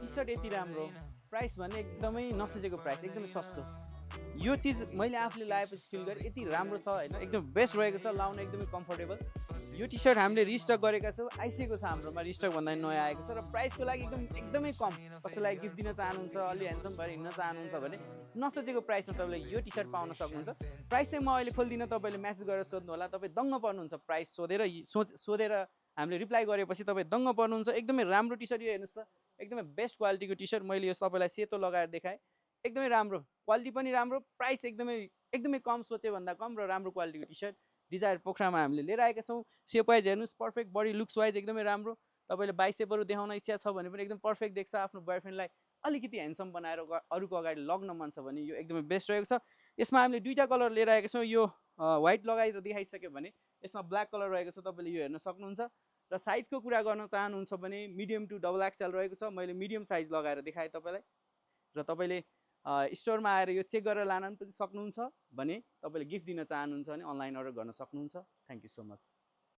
T short यति राम्रो, price भने एकदमै नसोचेको प्राइस, एकदमै सस्तो। यो चिज मैले आफूले लगाएपछि फिल गरेँ यति राम्रो छ होइन, एकदम बेस्ट रहेको छ, लाउन एकदमै कम्फोर्टेबल। यो टी सर्ट हामीले रिस्टक गरेका छौँ, आइसकेको छ हाम्रोमा, रिस्टक भन्दा नयाँ आएको छ र प्राइसको लागि एकदमै कम। कसैलाई गिफ्ट दिन चाहनुहुन्छ, अलि ह्यान्डसम भएर हिँड्न चाहनुहुन्छ भने नसोचेको प्राइसमा तपाईँले यो टी सर्ट पाउन सक्नुहुन्छ। प्राइस चाहिँ म अहिले खोल्दिनँ, तपाईँले म्यासेज गरेर सोध्नु होला, तपाईँ दङ्ग पर्नुहुन्छ। प्राइस सोधेर हामीले रिप्लाई गरेपछि तपाईँ दङ्ग पर्नुहुन्छ। एकदमै राम्रो टी सर्ट यो हेर्नुहोस् त, एकदमै बेस्ट क्वालिटीको टी सर्ट। मैले यो तपाईँलाई सेतो लगाएर देखाएँ, एकदमै राम्रो, क्वालिटी पनि राम्रो, प्राइस एकदमै कम, सोचे भन्दा कम र राम्रो क्वालिटीको टी सर्ट डिजायर पोखरामा हामीले लिएर आएका छौँ। सेप वाइज हेर्नुहोस्, पर्फेक्ट, बडी लुक्स वाइज एकदमै राम्रो। तपाईँले बाइसेपहरू देखाउन इच्छा छ भने पनि एकदम पर्फेक्ट देख्छ। आफ्नो बोयफ्रेन्डलाई अलिकति ह्यान्डसम बनाएर अरूको अगाडि लग्न मन छ भने यो एकदमै बेस्ट रहेको छ। यसमा हामीले दुईवटा कलर लिएर आएका छौँ। यो व्हाइट लगाएर देखाइसक्यो भने यसमा ब्ल्याक कलर रहेको छ, तपाईँले यो हेर्न सक्नुहुन्छ। र साइजको कुरा गर्न चाहनुहुन्छ भने मिडियम टु डबल एक्सएल रहेको छ। मैले मिडियम साइज लगाएर देखाएँ तपाईँलाई। र तपाईँले स्टोरमा आएर यो चेक गरेर लान पनि सक्नुहुन्छ भने, तपाईँले गिफ्ट दिन चाहनुहुन्छ भने अनलाइन अर्डर गर्न सक्नुहुन्छ। Thank you so much.